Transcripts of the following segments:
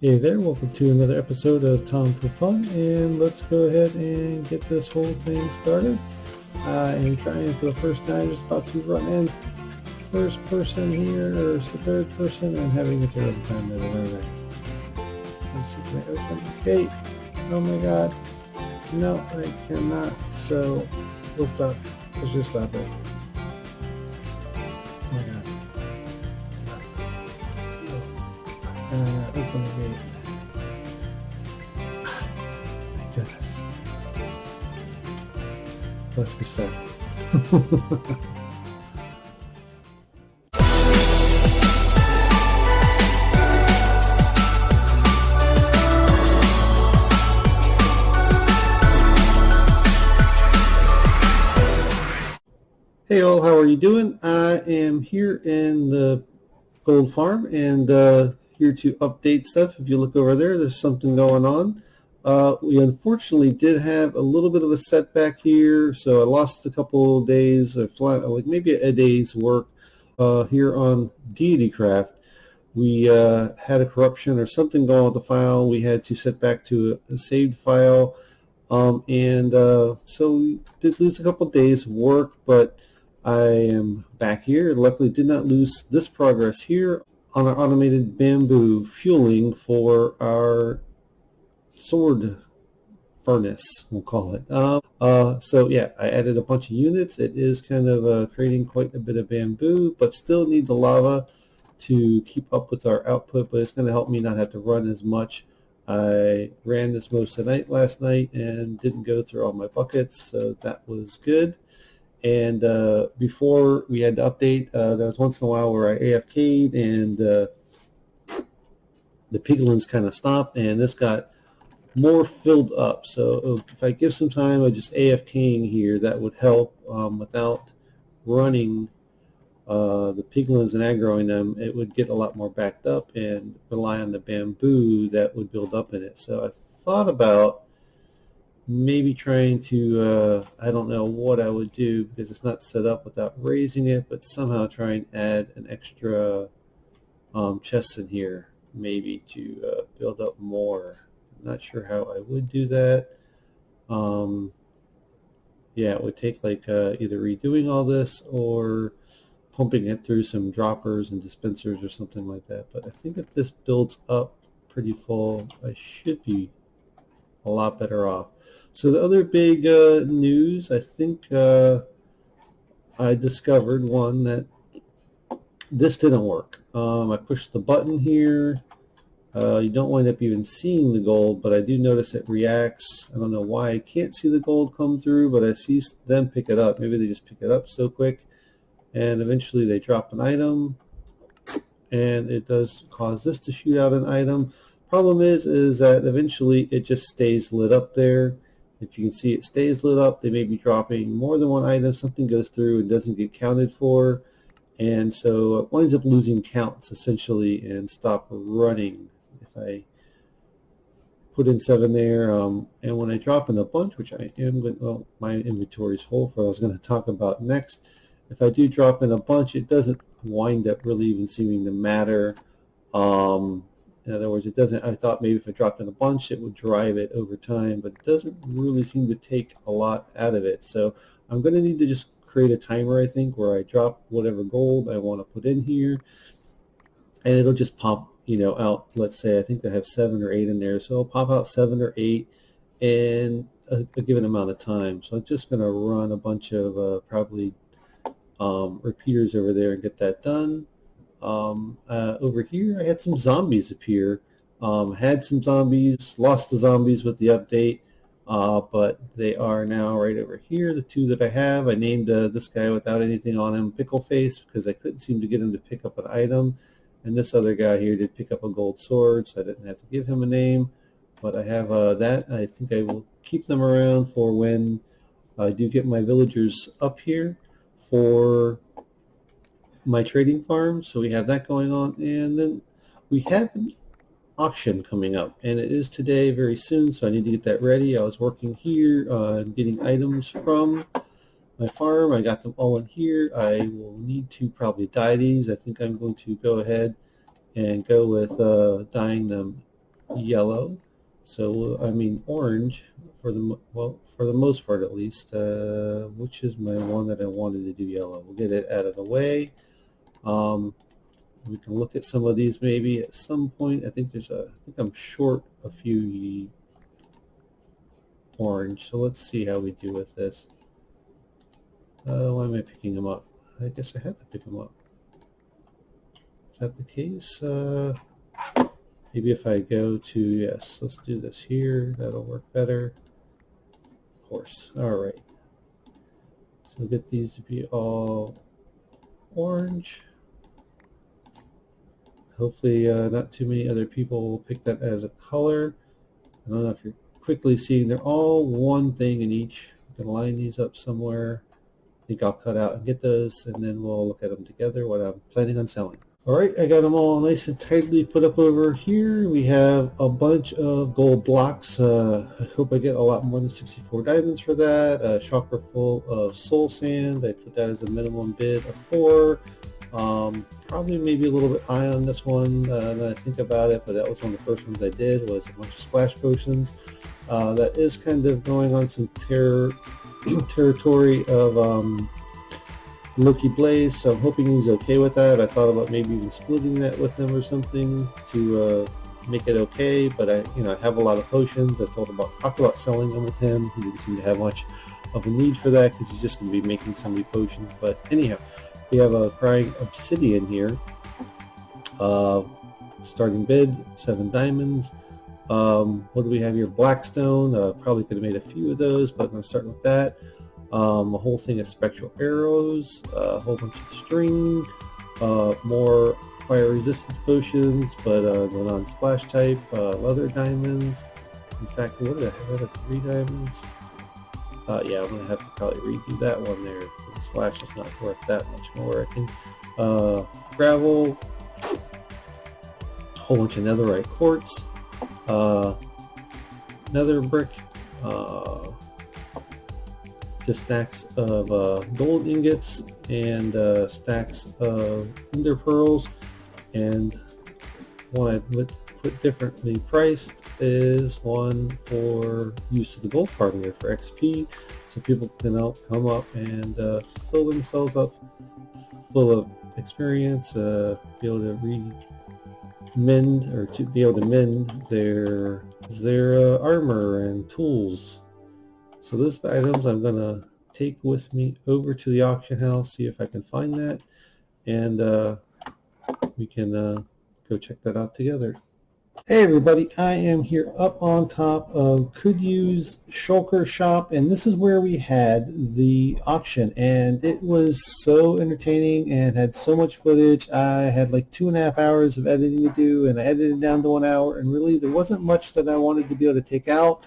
Hey there, welcome to another episode of Tom for Fun, and let's go ahead and get this whole thing started. I am trying for the first time, just about to run in first person here, or it's the third person, and having a terrible time with it. Let's see, can I open the gate? Oh my god. No, I cannot, so we'll stop. Let's just stop it. Oh my god. Open the gate. Thank goodness. Let's get started. Hey all, how are you doing? I am here in the gold farm and here to update stuff. If you look over there, there's something going on. We unfortunately did have a little bit of a setback here, so I lost a couple of days, like maybe a day's work here on Deity Craft. We had a corruption or something going with the file. We had to set back to a saved file, so we did lose a couple of days of work, but I am back here. Luckily did not lose this progress here on our automated bamboo fueling for our sword furnace, we'll call it. So yeah, I added a bunch of units. It is kind of creating quite a bit of bamboo, but still need the lava to keep up with our output, but it's going to help me not have to run as much. I ran this most of the night last night and didn't go through all my buckets, so that was good. And before we had to update, there was once in a while where I AFK'd and the piglins kind of stopped, and this got more filled up. So if I give some time of just AFKing here, that would help without running the piglins and aggroing them. It would get a lot more backed up and rely on the bamboo that would build up in it. So I thought about maybe trying to, I don't know what I would do because it's not set up without raising it, but somehow try and add an extra chest in here, maybe to build up more. I'm not sure how I would do that. Yeah, it would take like either redoing all this or pumping it through some droppers and dispensers or something like that. But I think if this builds up pretty full, I should be a lot better off. So the other big news, I think I discovered one that this didn't work. I pushed the button here. You don't wind up even seeing the gold, but I do notice it reacts. I don't know why I can't see the gold come through, but I see them pick it up. Maybe they just pick it up so quick, and eventually they drop an item, and it does cause this to shoot out an item. Problem is that eventually it just stays lit up there. If you can see, it stays lit up. They may be dropping more than one item. Something goes through and doesn't get counted for, and so it winds up losing counts essentially and stop running. If I put in 7 there, and when I drop in a bunch, which I am going, well, my inventory is full for what I was going to talk about next. If I do drop in a bunch, it doesn't wind up really even seeming to matter. In other words, it doesn't. I thought maybe if I dropped in a bunch, it would drive it over time, but it doesn't really seem to take a lot out of it. So I'm going to need to just create a timer, I think, where I drop whatever gold I want to put in here, and it'll just pop, out. Let's say I think I have 7 or 8 in there, so it'll pop out 7 or 8 in a given amount of time. So I'm just going to run a bunch of probably repeaters over there and get that done. Over here I had some zombies appear. Had some zombies, lost the zombies with the update, but they are now right over here. The 2 that I have, I named this guy without anything on him Pickle Face because I couldn't seem to get him to pick up an item, and this other guy here did pick up a gold sword, so I didn't have to give him a name. But I have that. I think I will keep them around for when I do get my villagers up here for my trading farm. So we have that going on, and then we have an auction coming up, and it is today very soon, so I need to get that ready. I was working here getting items from my farm. I got them all in here. I will need to probably dye these. I think I'm going to go ahead and go with dyeing them yellow. So I mean orange for the most part at least. Which is my one that I wanted to do yellow. We'll get it out of the way. We can look at some of these maybe at some point. I think I'm short a few orange. So let's see how we do with this. Why am I picking them up? I guess I had to pick them up. Is that the case? Maybe if I go to, yes, let's do this here. That'll work better. Of course. All right. So get these to be all orange. Hopefully not too many other people will pick that as a color. I don't know if you're quickly seeing they're all one thing in each. You can line these up somewhere. I think I'll cut out and get those, and then we'll look at them together, what I'm planning on selling. All right, I got them all nice and tightly put up over here. We have a bunch of gold blocks. I hope I get a lot more than 64 diamonds for that. A shopper full of soul sand. I put that as a minimum bid of 4. Probably maybe a little bit high on this one now I think about it, but that was one of the first ones I did, was a bunch of splash potions. That is kind of going on some territory of Loki Blaze, so I'm hoping he's okay with that. I thought about maybe even splitting that with him or something to make it okay, but I have a lot of potions. I talked about selling them with him. He didn't seem to have much of a need for that because he's just going to be making so many potions. But anyhow, we have a crying obsidian here. Starting bid 7 diamonds. What do we have here? Blackstone. Probably could have made a few of those, but I'm going to start with that. A whole thing of spectral arrows, a whole bunch of string, more fire resistance potions, but the non-splash type, leather diamonds. In fact, what did I have? That at 3 diamonds? Yeah, I'm going to have to probably redo that one there. The splash is not worth that much more, I think. Gravel, a whole bunch of netherite quartz, nether brick, just stacks of gold ingots and stacks of ender pearls, and one I put differently priced is one for use of the gold card here for XP, so people can come up and fill themselves up full of experience, be able to mend their armor and tools. So those items I'm going to take with me over to the auction house, see if I can find that, and we can go check that out together. Hey everybody, I am here up on top of Could Use Shulker Shop, and this is where we had the auction, and it was so entertaining and had so much footage. I had like 2.5 hours of editing to do, and I edited it down to 1 hour, and really there wasn't much that I wanted to be able to take out.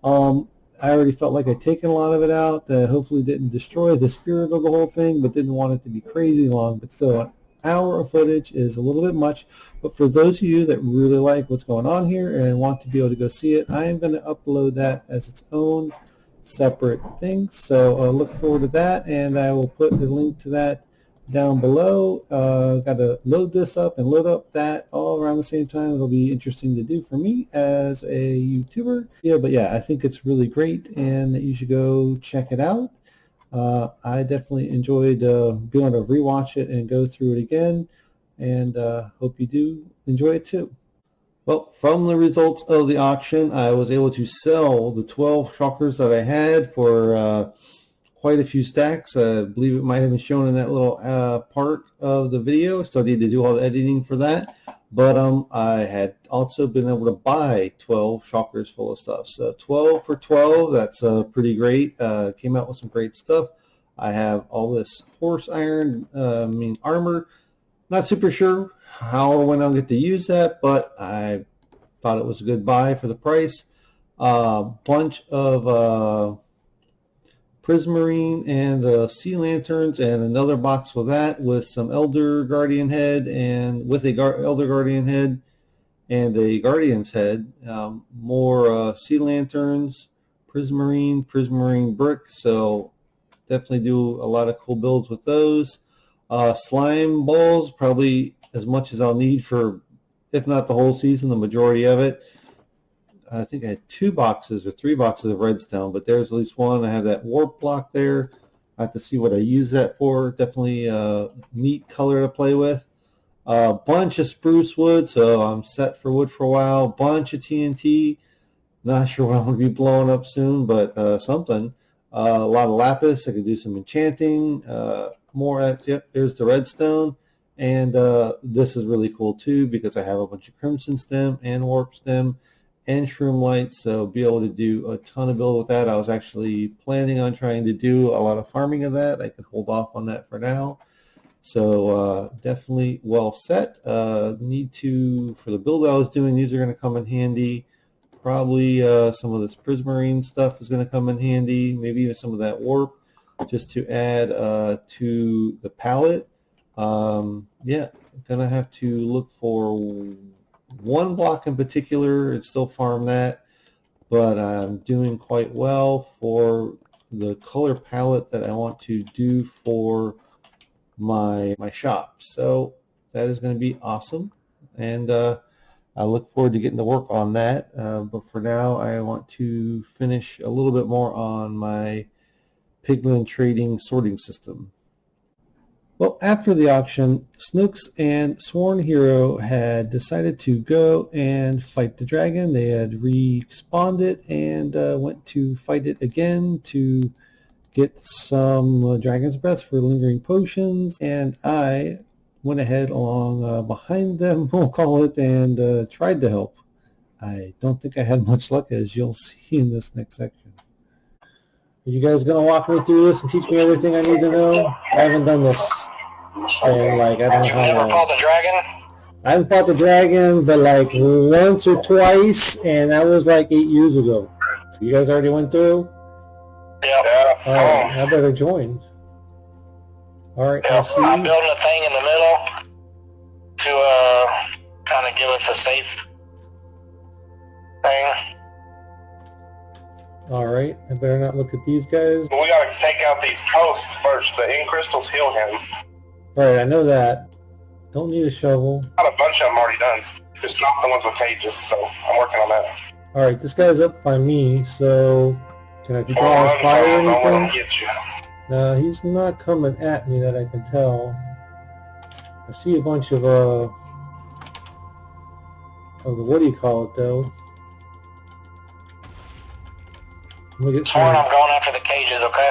I already felt like I'd taken a lot of it out. Hopefully didn't destroy the spirit of the whole thing, but didn't want it to be crazy long. But still, an hour of footage is a little bit much. But for those of you that really like what's going on here and want to be able to go see it, I am going to upload that as its own separate thing. So look forward to that, and I will put the link to that down below. Got to load this up and load up that all around the same time. It'll be interesting to do for me as a YouTuber. But yeah, I think it's really great, and that you should go check it out. I definitely enjoyed being able to rewatch it and go through it again, and hope you do enjoy it too. Well, from the results of the auction, I was able to sell the 12 shulkers that I had for quite a few stacks. I believe it might have been shown in that little part of the video. Still need to do all the editing for that. But I had also been able to buy 12 shulkers full of stuff. So 12 for 12, that's pretty great. Came out with some great stuff. I have all this horse iron, armor. Not super sure how or when I'll get to use that, but I thought it was a good buy for the price. Bunch of prismarine and sea lanterns, and another box with that, with some elder guardian head, and with a elder guardian head and a guardian's head. More sea lanterns, prismarine brick. So definitely do a lot of cool builds with those. Slime balls, probably as much as I'll need for, if not the whole season, the majority of it. I think I had 2 boxes or 3 boxes of redstone, but there's at least one. I have that warp block there. I have to see what I use that for. Definitely a neat color to play with. A bunch of spruce wood, so I'm set for wood for a while. Bunch of TNT. Not sure what I'm going to be blowing up soon, but something. A lot of lapis. I could do some enchanting. More at, yep, there's the redstone. And this is really cool too because I have a bunch of crimson stem and warp stem and shroom lights, so be able to do a ton of build with that. I was actually planning on trying to do a lot of farming of that. I could hold off on that for now. So definitely well set. Need to, for the build I was doing, these are going to come in handy. Probably some of this prismarine stuff is going to come in handy. Maybe even some of that warp just to add to the palette. Yeah, I'm going to have to look for one block in particular and still farm that, but I'm doing quite well for the color palette that I want to do for my shop. So that is going to be awesome, and I look forward to getting to work on that. But for now, I want to finish a little bit more on my Piglin trading sorting system. Well, after the auction, Snooks and SwornHero had decided to go and fight the dragon. They had respawned it and went to fight it again to get some dragon's breath for lingering potions. And I went ahead along behind them, we'll call it, and tried to help. I don't think I had much luck, as you'll see in this next section. Are you guys going to walk me through this and teach me everything I need to know? I haven't done this. And like, I don't know how long. You've never fought the dragon? I haven't fought the dragon, but like once or twice, and that was like 8 years ago. You guys already went through? Yeah. All right, I better join. All right, yeah, I'm building a thing in the middle to kind of give us a safe thing. All right, I better not look at these guys. We got to take out these posts first. The ink crystals heal him. All right, I know that. Don't need a shovel. Got a bunch of them already done. Just not the ones with cages, so I'm working on that. All right, this guy's up by me, so can I draw fire or anything? Get you. No, he's not coming at me that I can tell. I see a bunch of the, what do you call it though? I'm going after the cages, okay?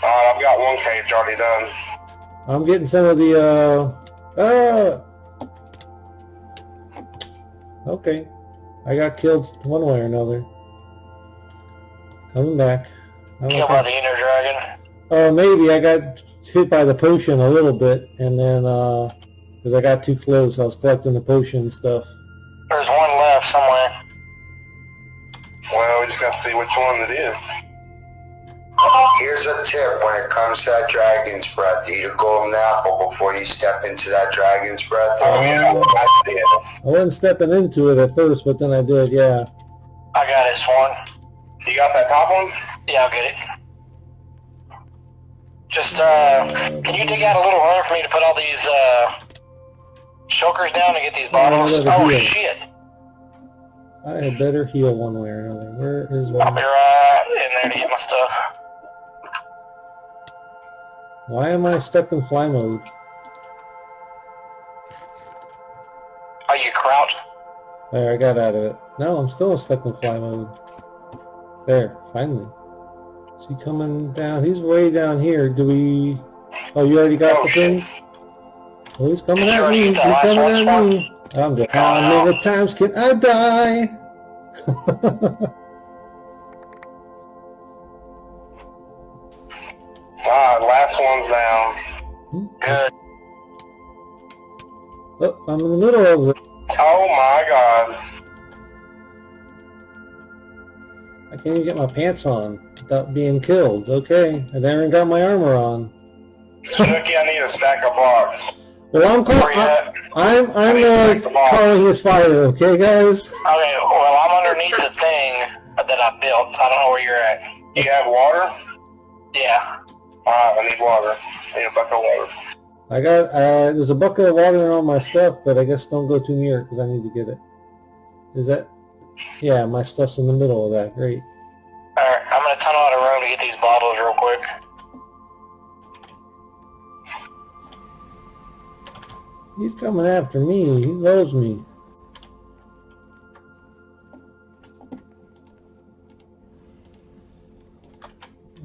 Alright, I've got one cage already done. I'm getting some of the, okay. I got killed one way or another. Coming back. Killed by the inner dragon? Maybe. I got hit by the potion a little bit, and then, because I got too close, I was collecting the potion stuff. There's one left somewhere. Well, we just got to see which one it is. Here's a tip when it comes to that dragon's breath. Eat a golden apple before you step into that dragon's breath. I wasn't stepping into it at first, but then I did, yeah. I got it, Sworn. You got that top one? Yeah, I'll get it. Just, can you dig out a little room for me to put all these, chokers down and get these bottles? Oh, shit. I had better heal one way or another. Where is one? I'll be right in there to get my stuff. Why am I stuck in fly mode? Are you crouched? There, I got out of it. No, I'm still stuck in fly mode. There, finally. Is he coming down? He's way down here. Do we... Oh, you already got the things? Oh, he's coming at me. He's coming at me. I'm just... How many times can I die? Last one's down. Good. Oh, I'm in the middle of it. Oh my god. I can't even get my pants on without being killed. Okay, I never even got my armor on. Snooky, I need a stack of blocks. Well, I'm calling this fire, okay, guys? Okay, well, I'm underneath the thing that I built. I don't know where you're at. You have water? Yeah. Alright, I need water. I need a bucket of water. I got, there's a bucket of water in all my stuff, but I guess don't go too near it because I need to get it. Is that Yeah, my stuff's in the middle of that. Great. Alright, I'm gonna tunnel out a room to get these bottles real quick. He's coming after me. He loves me.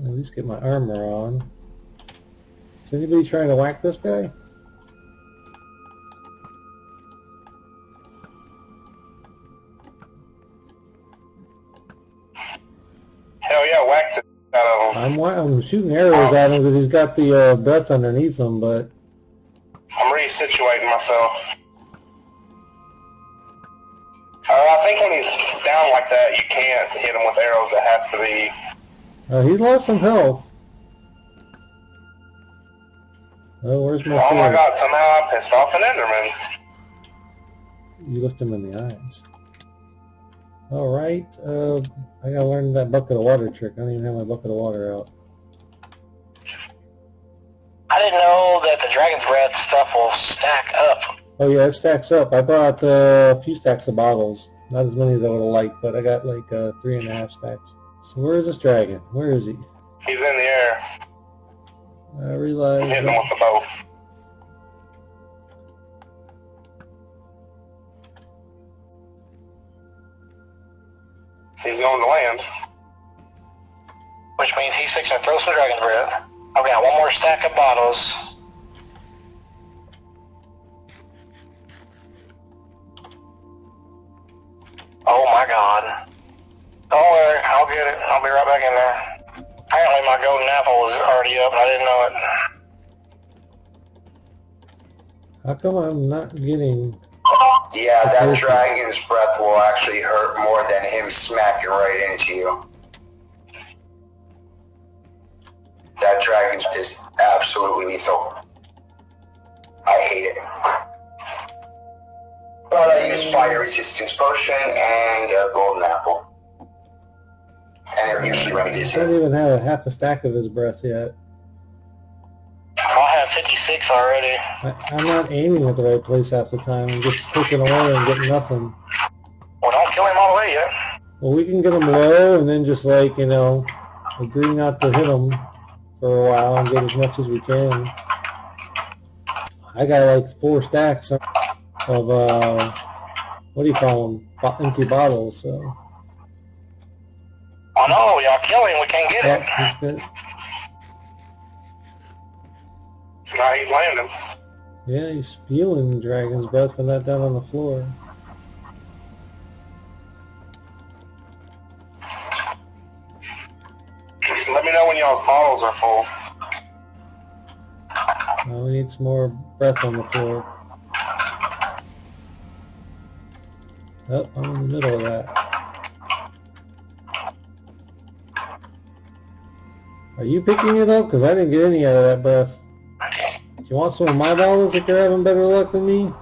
At least get my armor on. Is anybody trying to whack this guy? Hell yeah, whack the out of him. I'm shooting arrows at him because he's got the breath underneath him, but... I'm resituating myself. I think when he's down like that, you can't hit him with arrows. It has to be... he's lost some health. Oh, where's my Oh my sword? god, somehow I pissed off an Enderman. You looked him in the eyes. Alright, I gotta learn that bucket of water trick. I don't even have my bucket of water out. I didn't know that the Dragon's Breath stuff will stack up. Oh yeah, it stacks up. I brought a few stacks of bottles. Not as many as I would have liked, but I got like 3.5 stacks. So where is this dragon? Where is he? He's in the air. I realize... Hitting him with the bow. He's going to land. Which means he's fixing to throw some Dragon's Breath. I've got one more stack of bottles. Oh my god. Don't worry, I'll get it. I'll be right back in there. Apparently my golden apple was already up and I didn't know it. How come I'm not getting... Yeah, that dragon's breath will actually hurt more than him smacking right into you. That dragon's is absolutely lethal. I hate it. But I use fire resistance potion and a golden apple. And they're usually I remedies. don't even have half a stack of his breath yet. I have 56 already. I'm not aiming at the right place half the time. I'm just clicking away and getting nothing. Well, don't kill him all the way yet. Well, we can get him low and then just like, you know, agree not to hit him for a while and get as much as we can. I got like 4 stacks of, what do you call them? Empty bottles, so. Oh no, y'all kill him, we can't get Yeah, it. he's good. Now he's landing. Yeah, he's spewing dragon's breath, but not down on the floor. Let me know when y'all's bottles are full. We need some more breath on the floor. Oh, I'm in the middle of that. Are you picking it up? Because I didn't get any out of that breath. Do you want some of my bottles if you're having better luck than me? You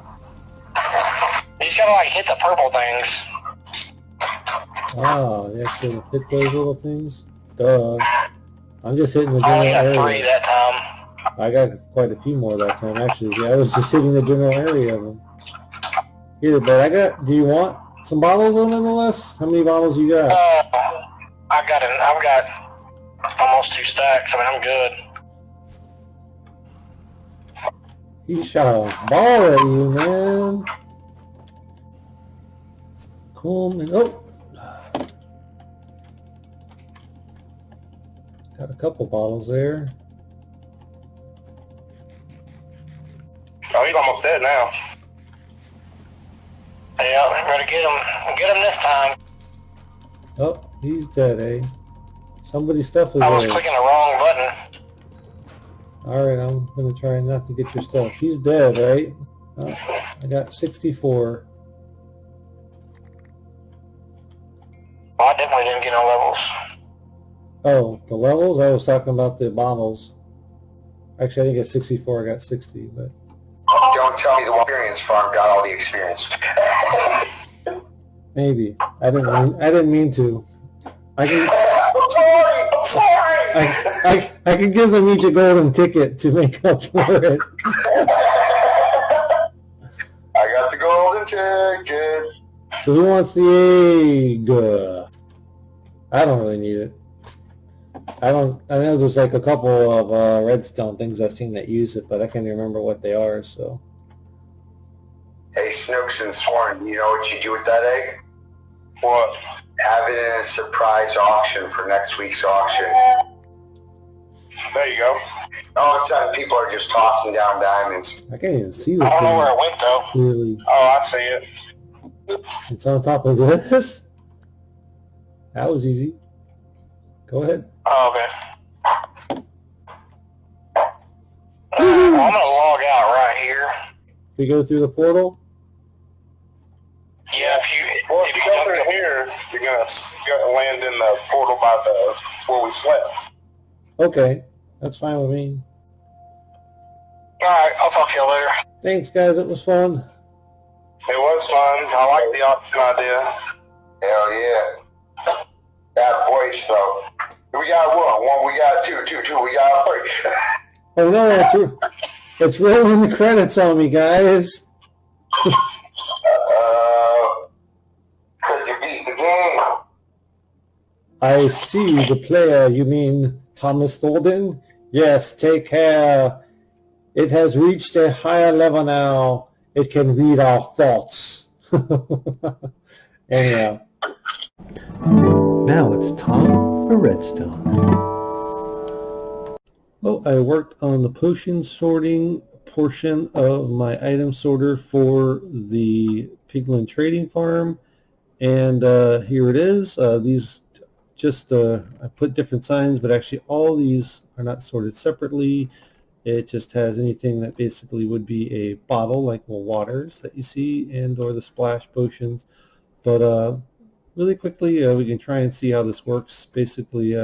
just gotta like hit the purple things. Oh, you have to hit those little things? Duh. I'm just hitting the I only general got 3 area. that time. I got quite a few more that time, actually. Yeah, I was just hitting the general area of them. Here, but do you want some bottles on nonetheless? How many bottles you got? I've got almost 2 stacks. I mean, I'm good. He shot a ball at you, man. Cool, man. Oh! Got a couple bottles there. Oh, he's almost dead now. Yeah, we better get him. Get him this time. Oh, he's dead, eh? Somebody's stuff is I was there. clicking the wrong button. Alright, I'm gonna try not to get your stuff. He's dead, right? Oh, I got 64. Well, I definitely didn't get no levels. Oh, the levels? I was talking about the bottles. Actually, I didn't get 64, I got 60, but... Don't tell me the experience farm got all the experience. Maybe. I didn't mean to. I can... I'm sorry! I can give them each a golden ticket to make up for it. I got the golden ticket. So So who wants the egg? I don't really need it. I know there's like a couple of redstone things I've seen that use it, but I can't even remember what they are, so. Hey, Snooks and Sworn, you know what you do with that egg? What? Have it in a surprise auction for next week's auction. There you go. All of a sudden, people are just tossing down diamonds. I can't even see the I don't know thing where it went though. clearly. Oh, I see it. It's on top of this? That was easy. Go ahead. Oh, okay. I'm gonna log out right here. We go through the portal? Yeah, if you go through here, you're gonna land in the portal by where we slept. Okay, that's fine with me. Alright, I'll talk to you later. Thanks, guys. It was fun. It was fun. I like the option idea. Hell yeah. That voice, though. We got one, we got two, we got three. Oh no, it's rolling the credits on me, guys. Cause you beat the game. I see the player. You mean ThomasThorden? Yes, take care. It has reached a higher level now. It can read our thoughts. Anyhow. Now it's time for redstone. Well, I worked on the potion sorting portion of my item sorter for the Piglin trading farm, and here it is. These just I put different signs, but actually all these are not sorted separately. It just has anything that basically would be a bottle, like the waters that you see, and or the splash potions. But really quickly, we can try and see how this works. Basically,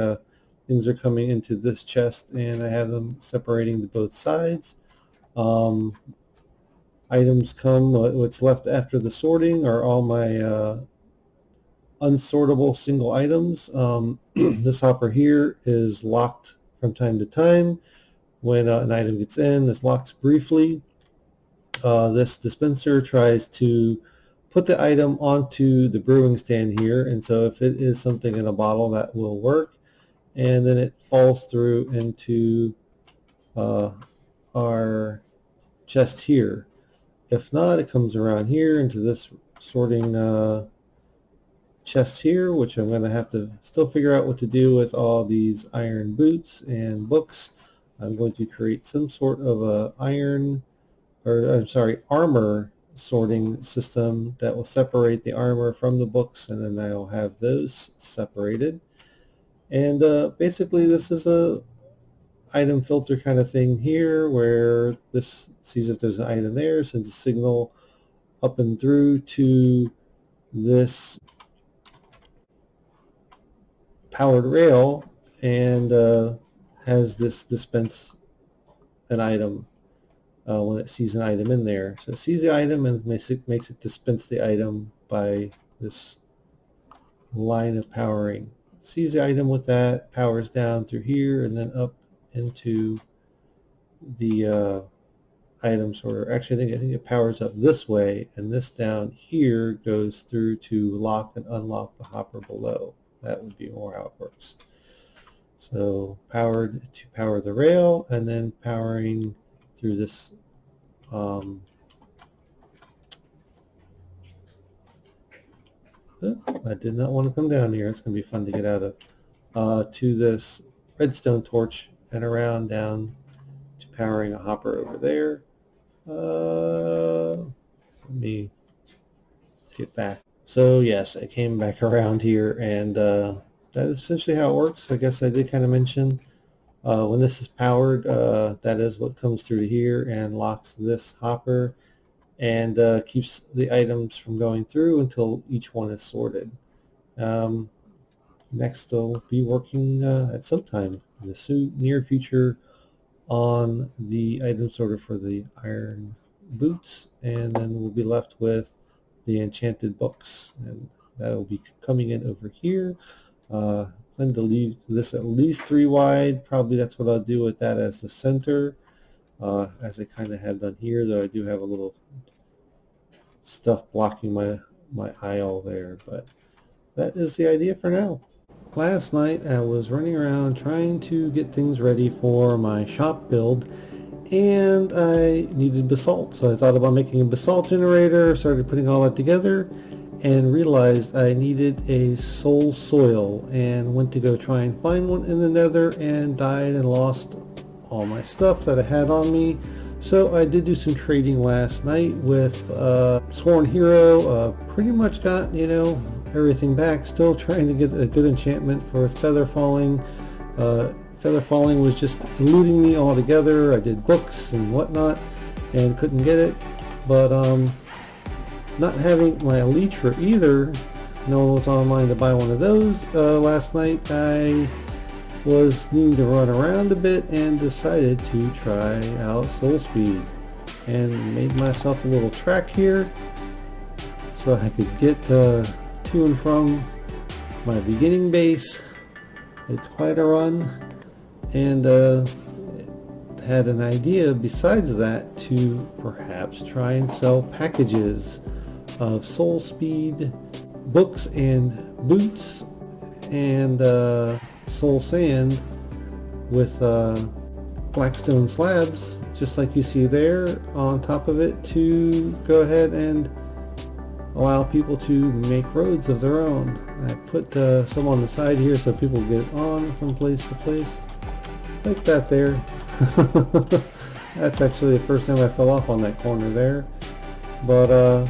things are coming into this chest, and I have them separating to both sides. Items come, what's left after the sorting are all my unsortable single items. This hopper here is locked from time to time. When an item gets in, this locks briefly. This dispenser tries to put the item onto the brewing stand here, and so if it is something in a bottle, that will work, and then it falls through into our chest here. If not, it comes around here into this sorting chest here, which I'm going to have to still figure out what to do with all these iron boots and books. I'm going to create some sort of a armor sorting system that will separate the armor from the books, and then I'll have those separated. And basically this is a item filter kind of thing here, where this sees if there's an item there, sends a signal up and through to this powered rail, and has this dispense an item when it sees an item in there. So it sees the item and makes it dispense the item by this line of powering. Sees the item with that, powers down through here and then up into the item sorter. Actually, I think it powers up this way, and this down here goes through to lock and unlock the hopper below. That would be more how it works. So powered to power the rail, and then powering through this I did not want to come down here. It's going to be fun to get out of. To this redstone torch and around down to powering a hopper over there. Let me get back. So yes, I came back around here, and that is essentially how it works. I guess I did kind of mention when this is powered, that is what comes through here and locks this hopper and keeps the items from going through until each one is sorted. Next, I'll be working at some time in the near future on the item sorter for the iron boots, and then we'll be left with the enchanted books, and that will be coming in over here. Plan to leave this at least 3 wide. Probably that's what I'll do with that as the center, as I kind of have done here, though I do have a little stuff blocking my my aisle there, but that is the idea for now. Last night I was running around trying to get things ready for my shop build, and I needed basalt, so I thought about making a basalt generator, started putting all that together, and realized I needed a soul soil, and went to go try and find one in the nether, and died and lost all my stuff that I had on me. So I did do some trading last night with SwornHero. Pretty much got, everything back. Still trying to get a good enchantment for feather falling. Feather falling was just eluding me altogether. I did books and whatnot and couldn't get it. But not having my elytra either, no one was online to buy one of those. Last night I was needing to run around a bit and decided to try out soul speed, and made myself a little track here so I could get to and from my beginning base. It's quite a run, and had an idea besides that to perhaps try and sell packages of soul speed books and boots and soul sand with blackstone slabs, just like you see there on top of it, to go ahead and allow people to make roads of their own. I put some on the side here so people get on from place to place, like that there. That's actually the first time I fell off on that corner there, but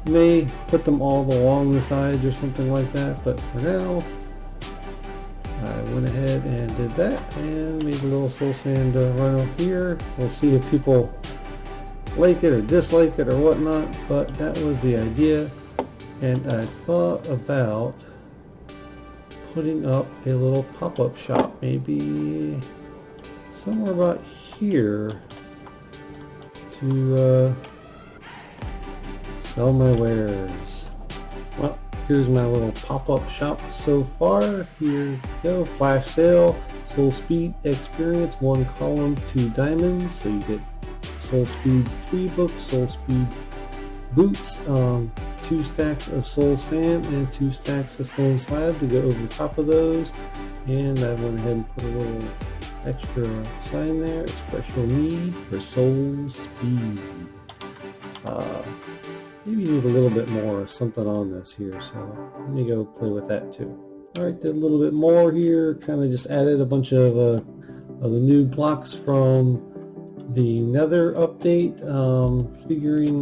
may put them all along the sides or something like that. But for now, I went ahead and did that and made a little soul sand run up here. We'll see if people like it or dislike it or whatnot, but that was the idea. And I thought about putting up a little pop-up shop, maybe somewhere about here, to sell my wares. Well, here's my little pop-up shop so far. Here we go. Flash sale, soul speed experience, 1 column, 2 diamonds. So you get soul speed 3 books, soul speed boots, 2 stacks of soul sand, and 2 stacks of stone slab to go over top of those. And I went ahead and put a little extra sign there, special need for soul speed. Maybe need a little bit more something on this here, so let me go play with that too. Alright, did a little bit more here, kind of just added a bunch of the new blocks from the Nether update, figuring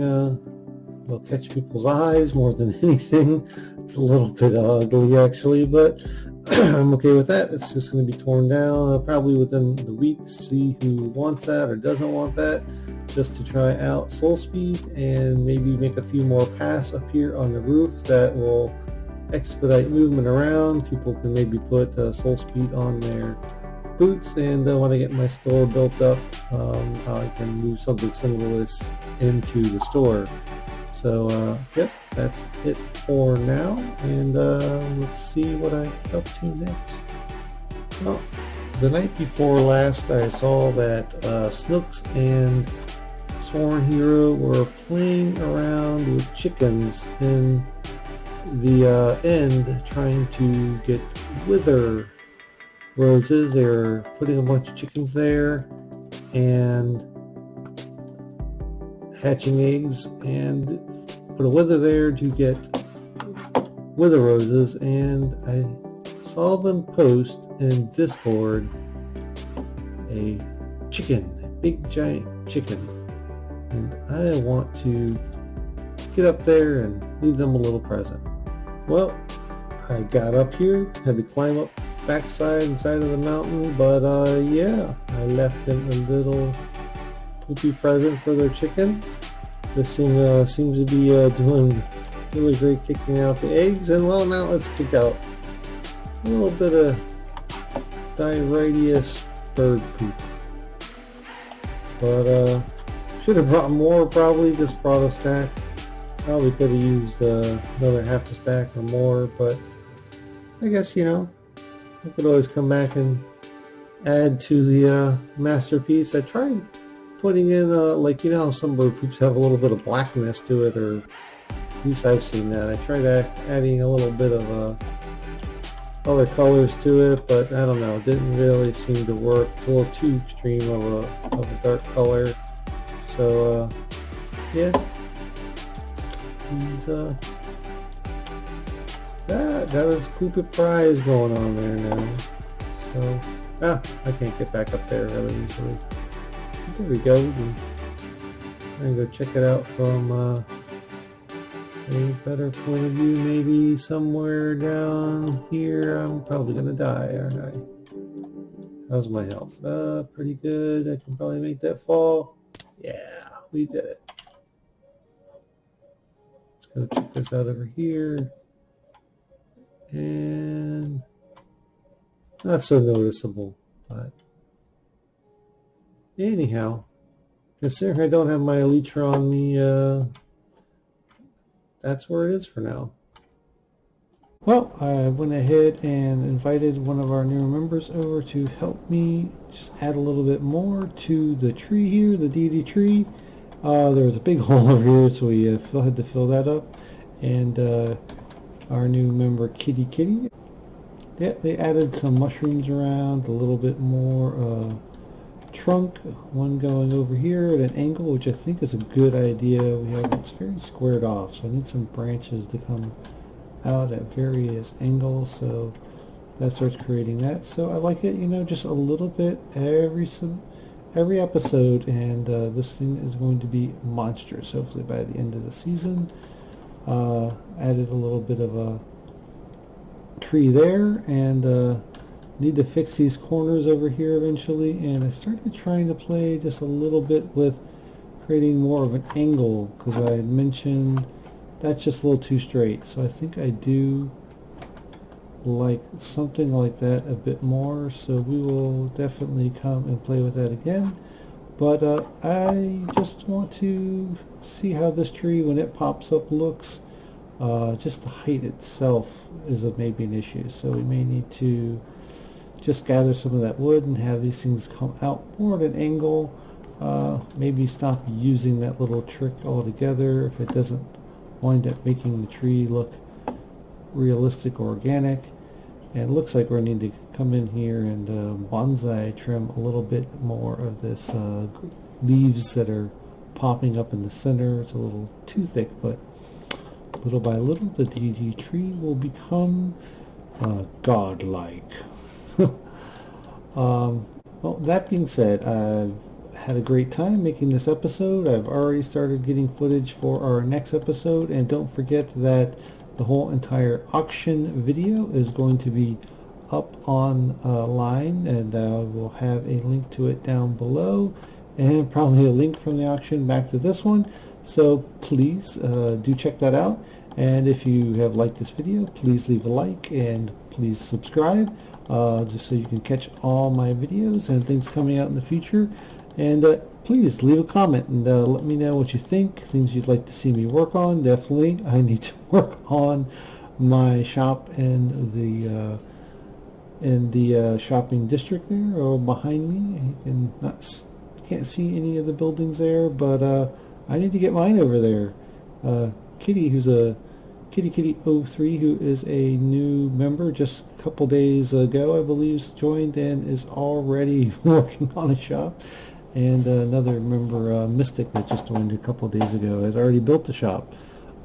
will catch people's eyes more than anything. It's a little bit ugly actually, but I'm okay with that. It's just going to be torn down probably within the week. See who wants that or doesn't want that, just to try out soul speed, and maybe make a few more paths up here on the roof that will expedite movement around. People can maybe put soul speed on their boots, and when I get my store built up, I can move something similar to this into the store. So yep, that's it for now, and let's see what I'm up to next. Well, the night before last I saw that Snooks and SwornHero were playing around with chickens in the end, trying to get wither roses. They're putting a bunch of chickens there and hatching eggs, and put a wither there to get wither roses. And I saw them post in Discord a chicken, a big giant chicken, and I want to get up there and leave them a little present. Well, I got up here, had to climb up backside and side of the mountain, but yeah, I left them a little poopy present for their chicken. This thing seems to be doing really great kicking out the eggs, and well, now let's kick out a little bit of diarrheous bird poop. But should have brought more, probably just brought a stack. Probably could have used another half a stack or more, but I guess, I could always come back and add to the masterpiece. I tried putting in, like, how some bird poops have a little bit of blackness to it, or At least I've seen that. I tried adding a little bit of other colors to it, but I don't know, it didn't really seem to work. It's a little too extreme of a dark color. So yeah, he's got his Poopit Prize going on there now. So I can't get back up there really easily. There we go. I'm gonna go check it out from a better point of view, maybe somewhere down here. I'm probably gonna die, aren't I? How's my health? Pretty good. I can probably make that fall. Yeah, we did it. Let's go check this out over here. And not so noticeable, but anyhow, considering I don't have my Elytra on me, that's where it is for now. Well, I went ahead and invited one of our new members over to help me just add a little bit more to the tree here, the deity tree. There was a big hole over here, so we had to fill that up. And our new member, Kitty, yeah, they added some mushrooms around, a little bit more trunk, one going over here at an angle, which I think is a good idea. It's very squared off, so I need some branches to come out at various angles, so that starts creating that. So I like it, just a little bit every episode, and this thing is going to be monstrous, hopefully by the end of the season. Added a little bit of a tree there, and need to fix these corners over here eventually. And I started trying to play just a little bit with creating more of an angle, because I had mentioned that's just a little too straight. So I think I do like something like that a bit more, so we will definitely come and play with that again. But I just want to see how this tree, when it pops up, looks. Just the height itself is maybe an issue, so we may need to just gather some of that wood and have these things come out more at an angle. Maybe stop using that little trick altogether if it doesn't wind up making the tree look realistic or organic. And it looks like we're going to need to come in here and bonsai trim a little bit more of this leaves that are popping up in the center. It's a little too thick, but little by little the deity tree will become godlike. Well, that being said, I've had a great time making this episode. I've already started getting footage for our next episode, and don't forget that the whole entire auction video is going to be up online, and we'll have a link to it down below, and probably a link from the auction back to this one. So please do check that out, and if you have liked this video, please leave a like and please subscribe, just so you can catch all my videos and things coming out in the future. And please leave a comment and let me know what you think, things you'd like to see me work on. Definitely I need to work on my shop in the shopping district there, or behind me. You can't see any of the buildings there, but I need to get mine over there. Kitty, who's a Kitty.005, who is a new member, just a couple days ago I believe, joined and is already working on a shop. And another member, Mystic, that just joined a couple days ago, has already built the shop.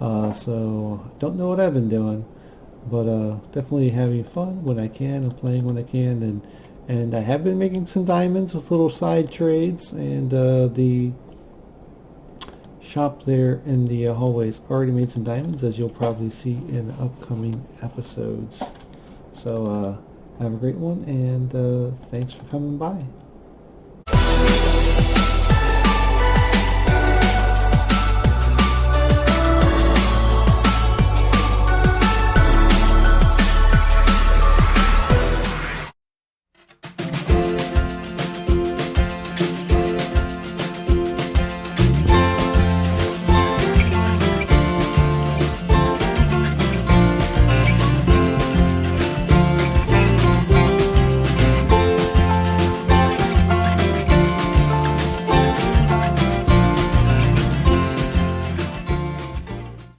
So don't know what I've been doing, but definitely having fun when I can and playing when I can. And I have been making some diamonds with little side trades, and the shop there in the hallways already made some diamonds, as you'll probably see in upcoming episodes. So have a great one, and thanks for coming by.